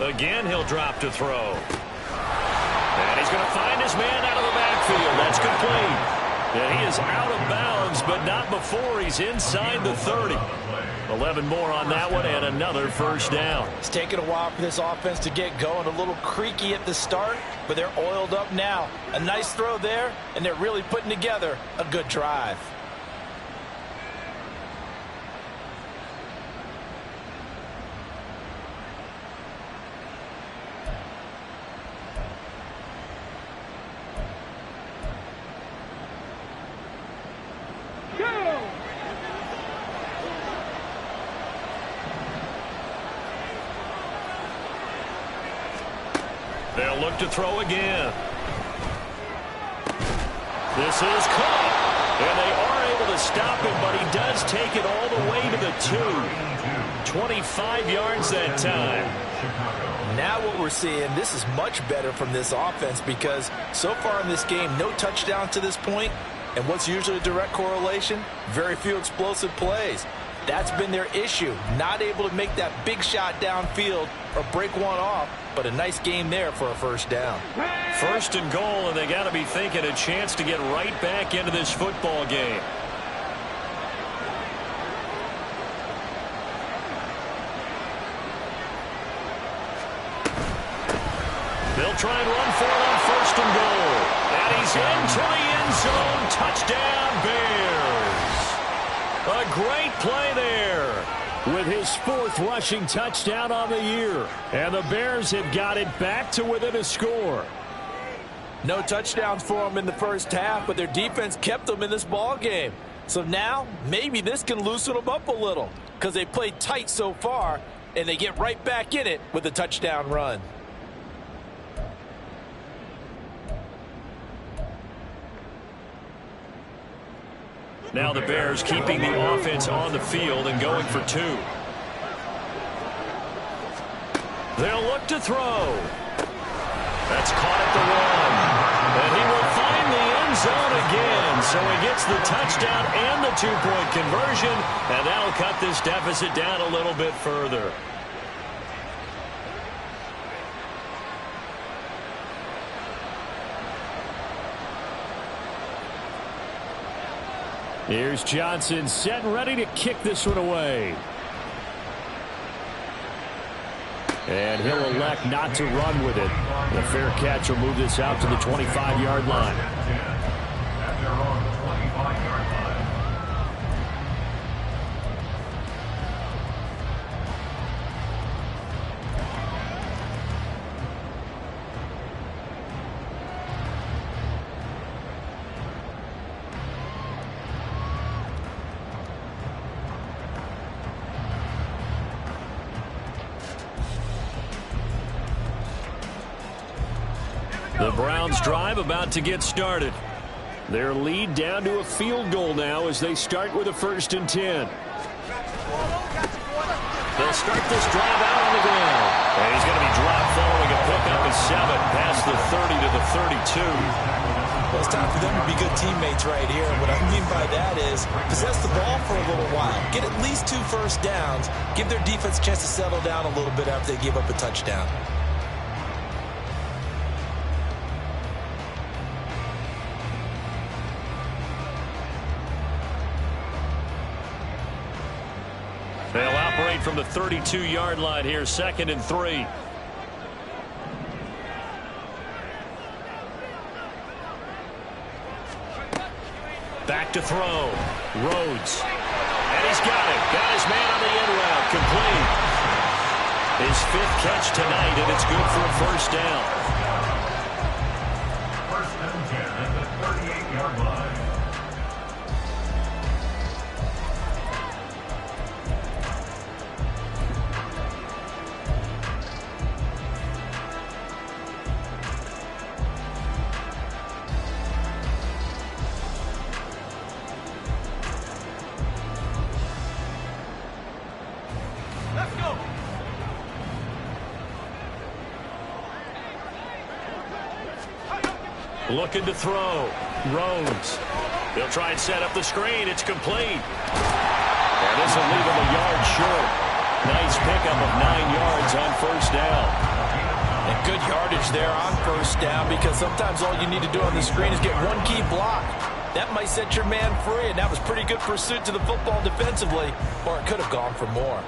Again, he'll drop to throw. And he's going to find his man out of the backfield. That's complete. And he is out of bounds, but not before he's inside the 30. 11 more on that one, and another first down. It's taken a while for this offense to get going. A little creaky at the start, but they're oiled up now. A nice throw there, and they're really putting together a good drive. They'll look to throw again. This is caught. And they are able to stop him, but he does take it all the way to the 2. 25 yards that time. Now what we're seeing, this is much better from this offense because so far in this game, no touchdown to this point. And what's usually a direct correlation? Very few explosive plays. That's been their issue. Not able to make that big shot downfield or break one off, but a nice game there for a first down. 1st and goal, and they got to be thinking a chance to get right back into this football game. They'll try and run for it on 1st and goal. And he's into the end zone. Touchdown, Bears. A great play there. With his 4th rushing touchdown on the year. And the Bears have got it back to within a score. No touchdowns for them in the first half, but their defense kept them in this ball game. So now, maybe this can loosen them up a little because they played tight so far, and they get right back in it with a touchdown run. Now the Bears keeping the offense on the field and going for 2. They'll look to throw. That's caught at the 1. And he will find the end zone again. So he gets the touchdown and the 2-point conversion. And that'll cut this deficit down a little bit further. Here's Johnson set and ready to kick this one away. And he'll elect not to run with it. The fair catch will move this out to the 25-yard line. The Browns drive about to get started. Their lead down to a field goal now as they start with a 1st and 10. They'll start this drive out on the ground. And he's going to be dropped following a pickup of 7 past the 30 to the 32. Well, it's time for them to be good teammates right here. And what I mean by that is possess the ball for a little while. Get at least 2 first downs. Give their defense a chance to settle down a little bit after they give up a touchdown. They'll operate from the 32-yard line here, 2nd and 3. Back to throw. Rhodes. And he's got it. Got his man on the end route. Complete. His 5th catch tonight, and it's good for a 1st down. 1st and 10 at the 38-yard line. Looking to throw. Rhodes. They'll try and set up the screen. It's complete. And this will leave him a yard short. Nice pickup of 9 yards on 1st down. And good yardage there on 1st down, because sometimes all you need to do on the screen is get one key block. That might set your man free, and that was pretty good pursuit to the football defensively, or it could have gone for more.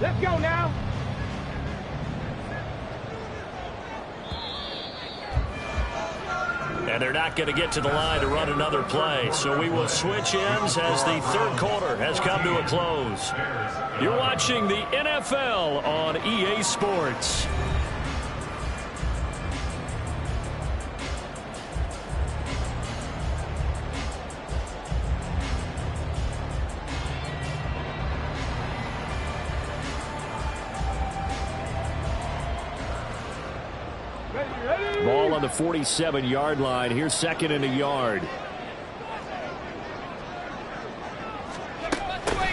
Let's go now. And they're not going to get to the line to run another play. So we will switch ends as the 3rd quarter has come to a close. You're watching the NFL on EA Sports. Ball on the 47-yard line. Here's 2nd and a yard.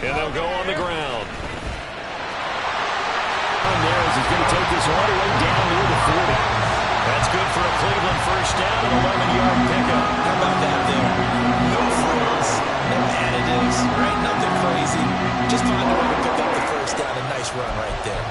And they'll go on the ground. And there as he's going to take this all the way down near the 40. That's good for a Cleveland 1st down and 11-yard pickup. How about that there? No frills, no additives, right? Nothing crazy. Just find a way to pick up the 1st down. A nice run right there.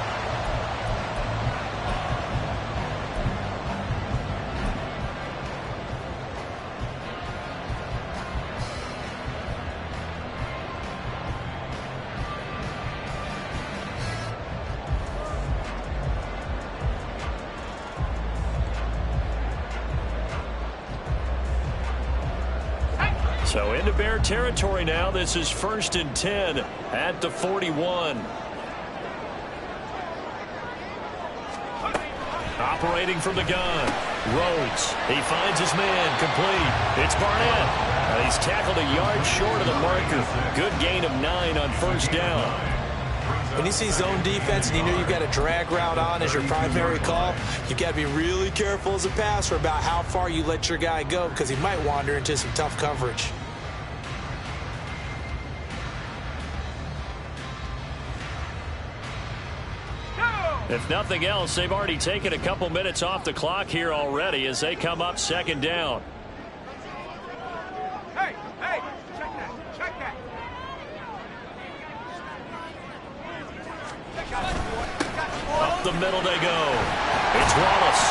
So into Bear territory now. This is 1st and 10 at the 41. Operating from the gun. Rhodes. He finds his man. Complete. It's Barnett. And he's tackled a yard short of the marker. Good gain of 9 on 1st down. When you see zone defense and you know you've got a drag route on as your primary call, you've got to be really careful as a passer about how far you let your guy go, because he might wander into some tough coverage. If nothing else, they've already taken a couple minutes off the clock here already as they come up 2nd down. Hey, check that. Up the middle they go. It's Wallace.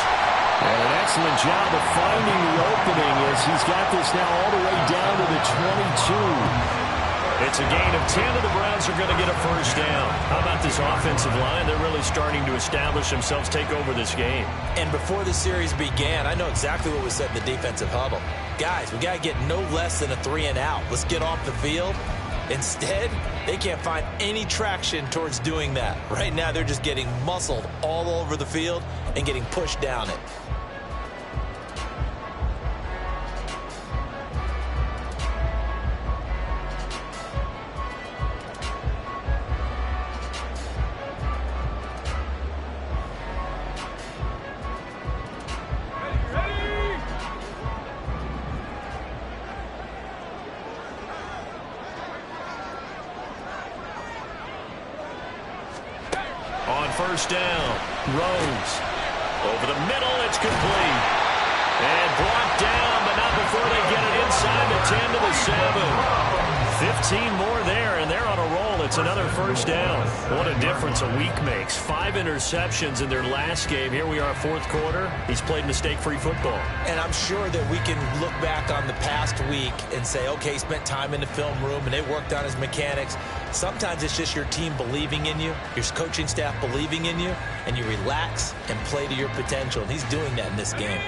And an excellent job of finding the opening as he's got this now all the way down to the 22. It's a gain of 10, and the Browns are going to get a 1st down. How about this offensive line? They're really starting to establish themselves, take over this game. And before the series began, I know exactly what was said in the defensive huddle. Guys, we got to get no less than a 3 and out. Let's get off the field Instead, they can't find any traction towards doing that. Right now, they're just getting muscled all over the field and getting pushed down it. First down. Rose. Over the middle, it's complete. And brought down, but not before they get it inside the 10 to the 7. 15 more there, and they're on a roll. It's another first down. What a difference a week makes. 5 interceptions in their last game. Here we are, fourth quarter. He's played mistake-free football. And I'm sure that we can look back on the past week and say, okay, he spent time in the film room and they worked on his mechanics. Sometimes it's just your team believing in you, your coaching staff believing in you, and you relax and play to your potential. And he's doing that in this game.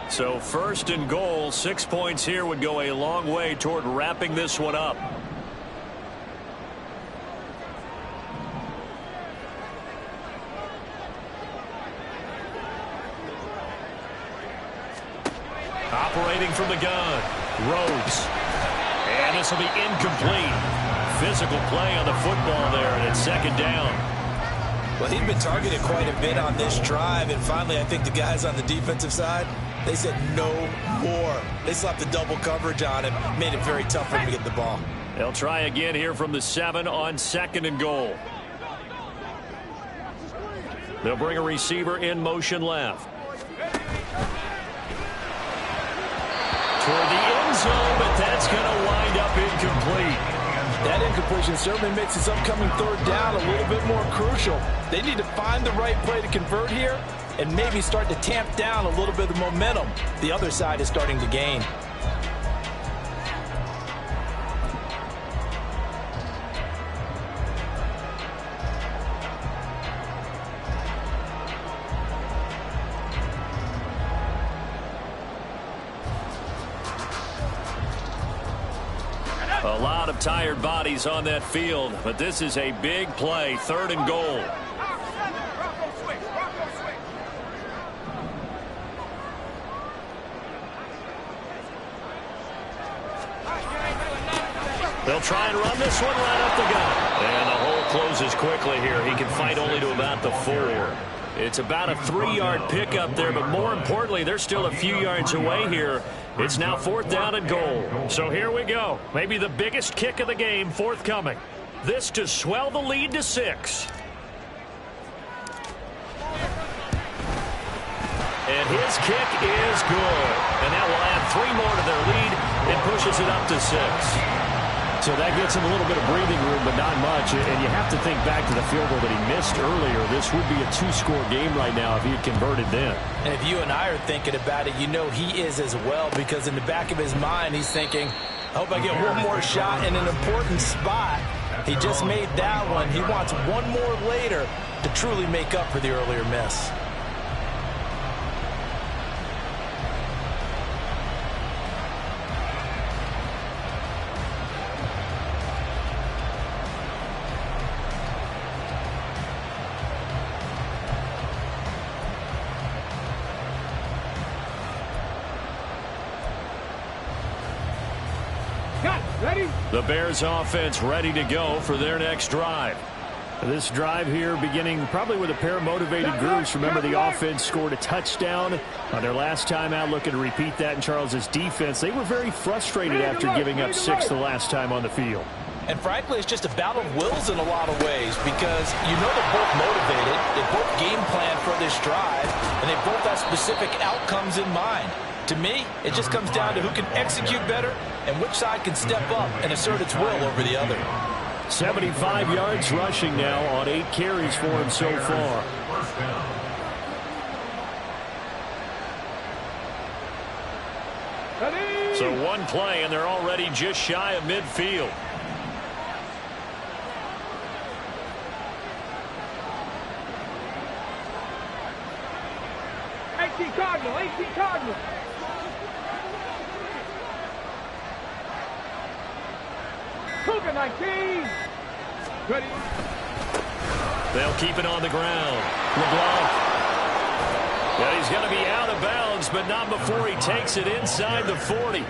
So first and goal, 6 points here would go a long way toward wrapping this one up. Operating from the gun, Rhodes. And this will be incomplete. Physical play on the football there, and it's second down. Well, he'd been targeted quite a bit on this drive, and finally I think the guys on the defensive side, they said no more. They slapped the double coverage on him, made it very tough for him to get the ball. They'll try again here from the 7 on second and goal. They'll bring a receiver in motion left. Toward the end zone, but that's going to wind up incomplete. That incompletion certainly makes this upcoming third down a little bit more crucial. They need to find the right play to convert here and maybe start to tamp down a little bit of the momentum the other side is starting to gain. A lot of tired bodies on that field, but this is a big play, third and goal. They'll try and run this one right up the gut. And the hole closes quickly here. He can fight only to about the 4. It's about a 3-yard pickup there, but more importantly, they're still a few yards away here. It's now fourth down and goal. So here we go. Maybe the biggest kick of the game forthcoming. This to swell the lead to 6. And his kick is good. And that will add 3 more to their lead and pushes it up to 6. So that gets him a little bit of breathing room, but not much. And you have to think back to the field goal that he missed earlier. This would be a 2-score game right now if he had converted then. And if you and I are thinking about it, you know he is as well, because in the back of his mind, he's thinking, I hope I get one more shot in an important spot. He just made that one. He wants one more later to truly make up for the earlier miss. Ready? The Bears offense ready to go for their next drive. This drive here beginning probably with a pair of motivated groups. Remember, the offense scored a touchdown on their last time out, looking to repeat that in Charles's defense. They were very frustrated after giving up 6 the last time on the field. And frankly, it's just a battle of wills in a lot of ways, because you know they're both motivated, they both game plan for this drive, and they both have specific outcomes in mind. To me, it just comes down to who can execute better and which side can step up and assert its will over the other. 75 yards rushing now on 8 carries for him so far. Ready? So one play, and they're already just shy of midfield. Cardinal, 18 Cardinal. Cougar. Tiger 19. Ready. They'll keep it on the ground. LeBlanc. Yeah, he's going to be out of bounds, but not before he takes it inside the 40.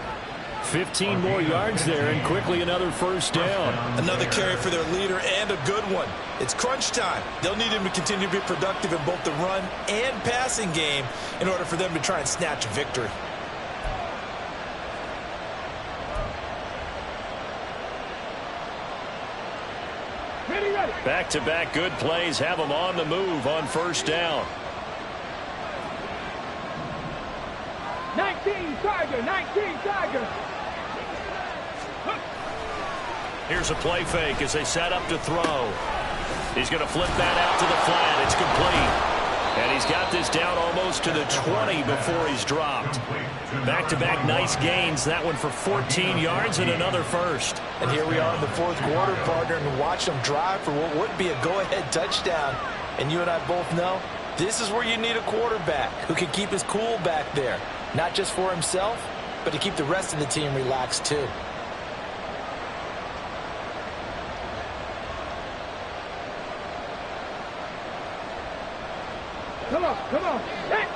15 more yards there, and quickly another first down. Another carry for their leader, and a good one. It's crunch time. They'll need him to continue to be productive in both the run and passing game in order for them to try and snatch a victory. Back-to-back good plays have them on the move on first down. 19 Tiger, 19 Tiger. Here's a play fake as they set up to throw. He's going to flip that out to the flat. It's complete. And he's got this down almost to the 20 before he's dropped. Back-to-back nice gains. That one for 14 yards and another first. And here we are in the fourth quarter, partner, and watch them drive for what would be a go-ahead touchdown. And you and I both know this is where you need a quarterback who can keep his cool back there. Not just for himself, but to keep the rest of the team relaxed too. Come on, come on. Hey.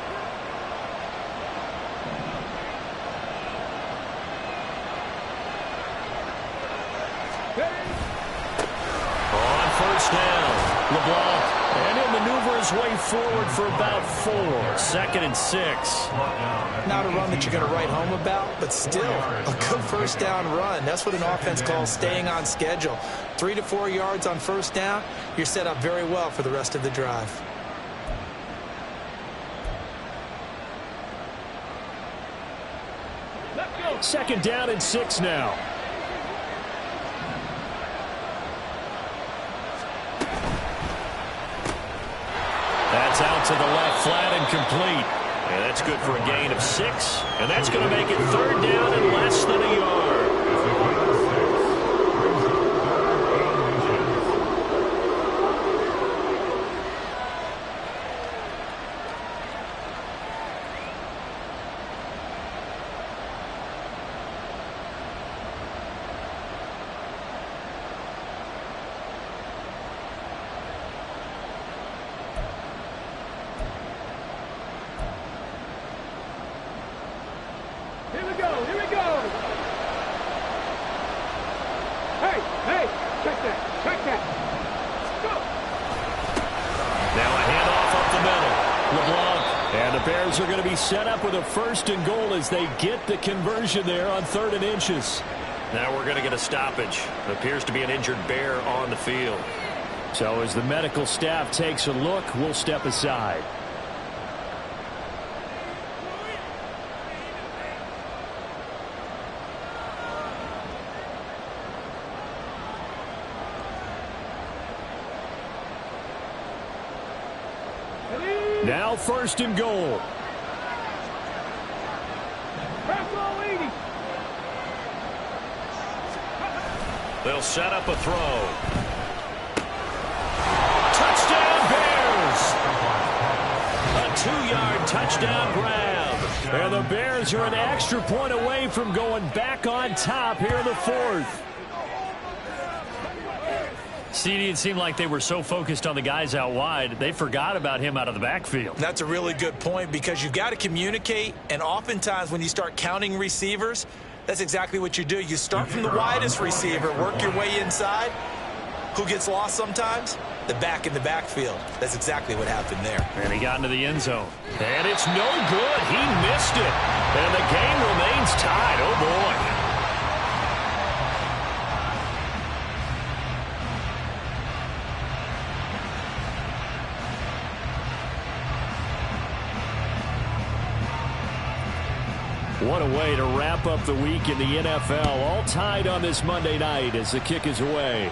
On first down, LeBlanc. And he'll maneuver his way forward for about 4. 2nd and 6. Not a run that you're going to write home about, but still a good first down run. That's what an offense calls staying on schedule. 3 to 4 yards on first down, you're set up very well for the rest of the drive. Second down and 6 now. That's out to the left, flat and complete. And that's good for a gain of 6. And that's going to make it 3rd down and less than a yard. Here we go, here we go. Hey, hey, check that, check that. Go. Now a handoff up the middle. LeBlanc. And the Bears are going to be set up with a 1st and goal as they get the conversion there on 3rd and inches. Now we're going to get a stoppage. Appears to be an injured Bear on the field. So as the medical staff takes a look, we'll step aside. Now 1st and goal. They'll set up a throw. Touchdown Bears! A 2-yard touchdown grab. And the Bears are an extra point away from going back on top here in the 4th. CD, it seemed like they were so focused on the guys out wide, they forgot about him out of the backfield. That's a really good point because you've got to communicate, and oftentimes when you start counting receivers, that's exactly what you do. You start from the widest receiver, work your way inside. Who gets lost sometimes? The back in the backfield. That's exactly what happened there. And he got into the end zone. And it's no good. He missed it. And the game remains tied. Oh, boy. What a way to wrap up the week in the NFL. All tied on this Monday night as the kick is away.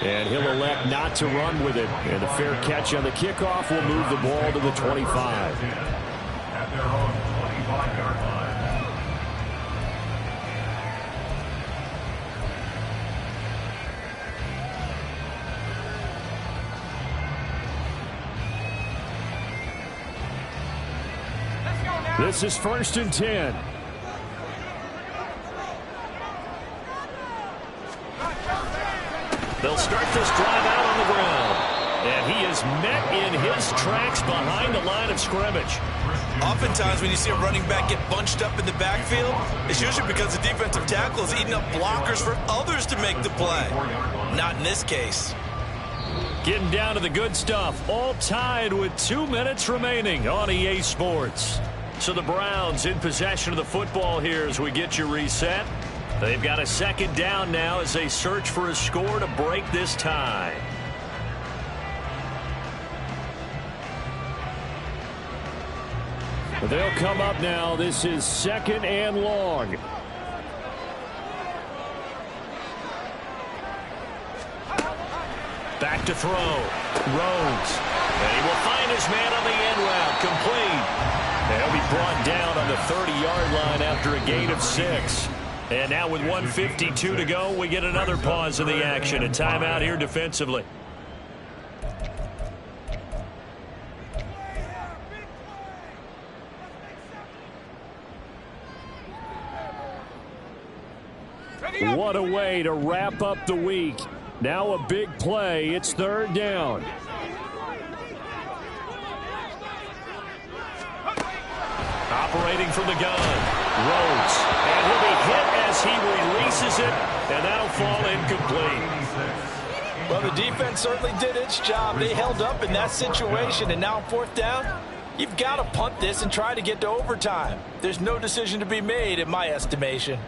And he'll elect not to run with it. And a fair catch on the kickoff will move the ball to the 25. At their own 25-yard line. This is 1st and 10. They'll start this drive out on the ground. And he is met in his tracks behind the line of scrimmage. Oftentimes when you see a running back get bunched up in the backfield, it's usually because the defensive tackle is eating up blockers for others to make the play. Not in this case. Getting down to the good stuff. All tied with 2 minutes remaining on EA Sports. So the Browns in possession of the football here as we get you reset. They've got a second down now as they search for a score to break this tie. They'll come up now. This is 2nd and long. Back to throw. Rhodes. And he will find his man on the end route. Complete. And he'll be brought down on the 30-yard line after a gain of 6. And now with 1:52 to go, we get another pause in the action. A timeout here defensively. What a way to wrap up the week. Now a big play. It's 3rd down. Operating from the gun. Rhodes. And he'll be hit as he releases it. And that'll fall incomplete. Well, the defense certainly did its job. They held up in that situation. And now 4th down, you've got to punt this and try to get to overtime. There's no decision to be made in my estimation.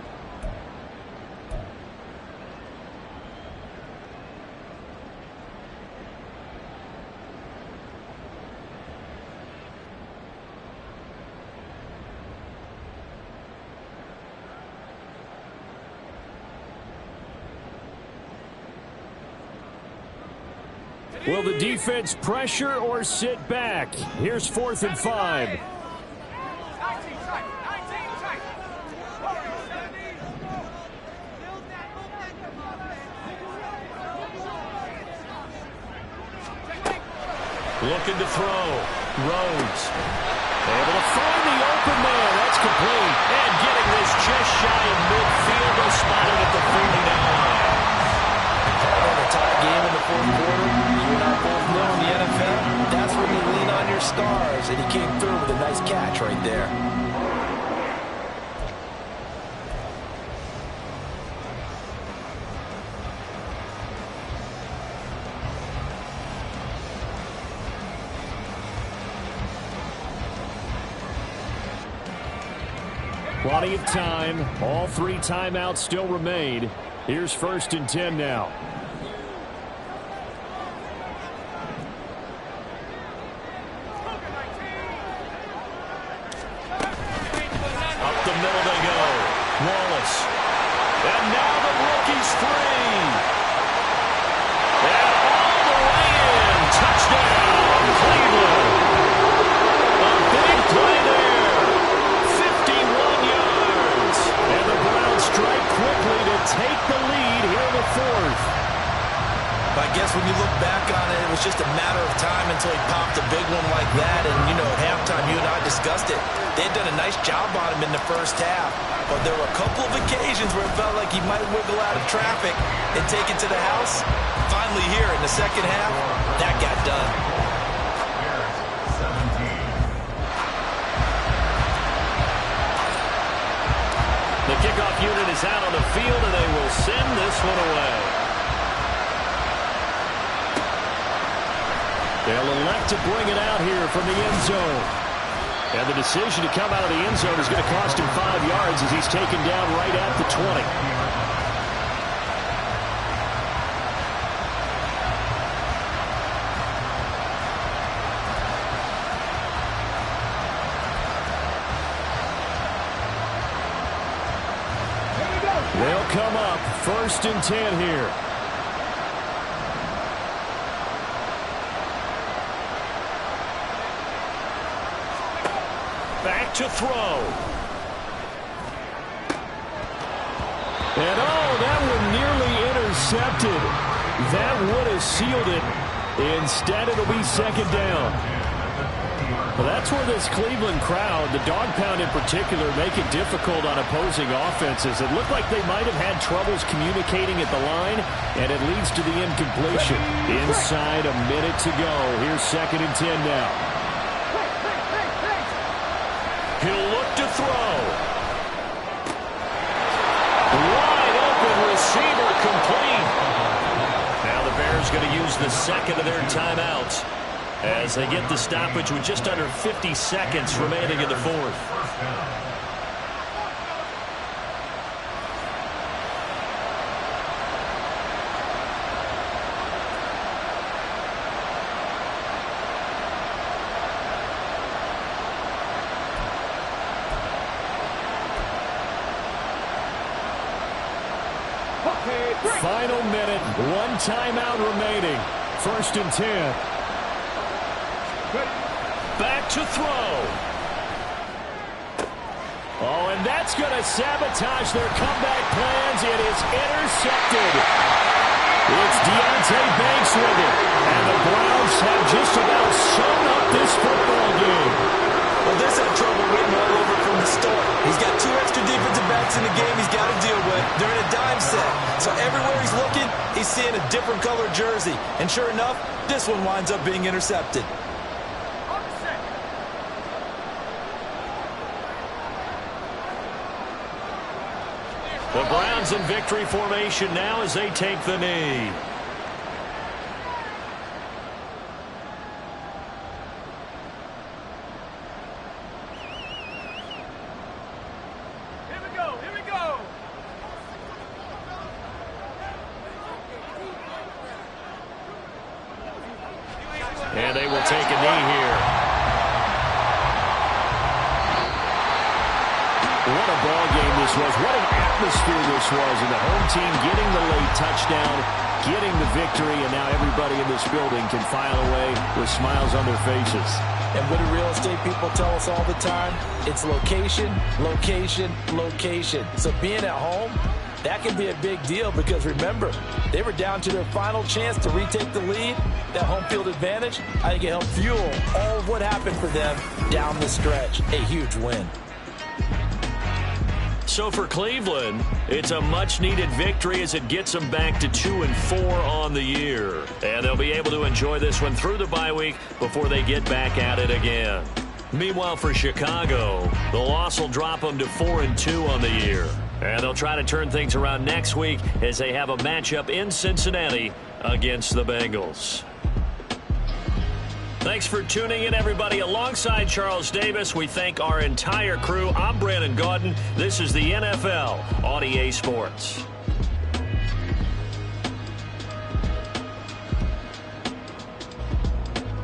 Will the defense pressure or sit back? Here's 4th and 5. Looking to throw. Rhodes. Able to find the open man. That's complete. And getting this just shy of midfield. They'll spot it at the 49. A tie game in the 4th quarter. You and I both know in the NFL, that's when you lean on your stars. And he came through with a nice catch right there. Plenty of time. All 3 timeouts still remain. Here's 1st and 10 now. Up the middle they go. Wallace. And now the rookie's free. And all the way in. Touchdown, Cleveland. A big play there. 51 yards. And the Browns strike quickly to take the lead here in the 4th. I guess when you look back on it, it was just a matter of time until he popped a big one like that. And, you know, at halftime, you and I discussed it. They had done a nice job on him in the 1st half. But there were a couple of occasions where it felt like he might wiggle out of traffic and take it to the house. Finally here in the 2nd half, that got done. The kickoff unit is out on the field, and they will send this one away. They'll elect to bring it out here from the end zone. And the decision to come out of the end zone is going to cost him 5 yards as he's taken down right at the 20. They'll come up 1st and 10 here. Back to throw. And that one nearly intercepted. That would have sealed it. Instead, it'll be 2nd down. Well, that's where this Cleveland crowd, the dog pound in particular, make it difficult on opposing offenses. It looked like they might have had troubles communicating at the line, and it leads to the incompletion. Inside a minute to go. Here's 2nd and 10 now. He'll look to throw. Wide open receiver complete. Now the Bears going to use the second of their timeouts as they get the stoppage with just under 50 seconds remaining in the 4th. Final minute, 1 timeout remaining. 1st and 10. Back to throw. Oh, and that's going to sabotage their comeback plans. It is intercepted. It's Deontay Banks with it. And the Browns have just about sewn up this football game. Well, this had trouble written all over from the start. He's got 2 extra defensive backs in the game he's got to deal with. They're in a dime set. So everywhere he's looking, he's seeing a different color jersey. And sure enough, this one winds up being intercepted. The Browns in victory formation now as they take the knee. And they will take a knee here. What a ball game this was. What an atmosphere this was. And the home team getting the late touchdown, getting the victory, and now everybody in this building can file away with smiles on their faces. And what do real estate people tell us all the time? It's location, location, location. So being at home, that can be a big deal because, remember, they were down to their final chance to retake the lead. That home field advantage, I think it helped fuel all of what happened for them down the stretch. A huge win. So for Cleveland, it's a much-needed victory as it gets them back to 2-4 on the year. And they'll be able to enjoy this one through the bye week before they get back at it again. Meanwhile, for Chicago, the loss will drop them to 4-2 on the year. And they'll try to turn things around next week as they have a matchup in Cincinnati against the Bengals. Thanks for tuning in, everybody. Alongside Charles Davis, we thank our entire crew. I'm Brandon Gaudin. This is the NFL on EA Sports.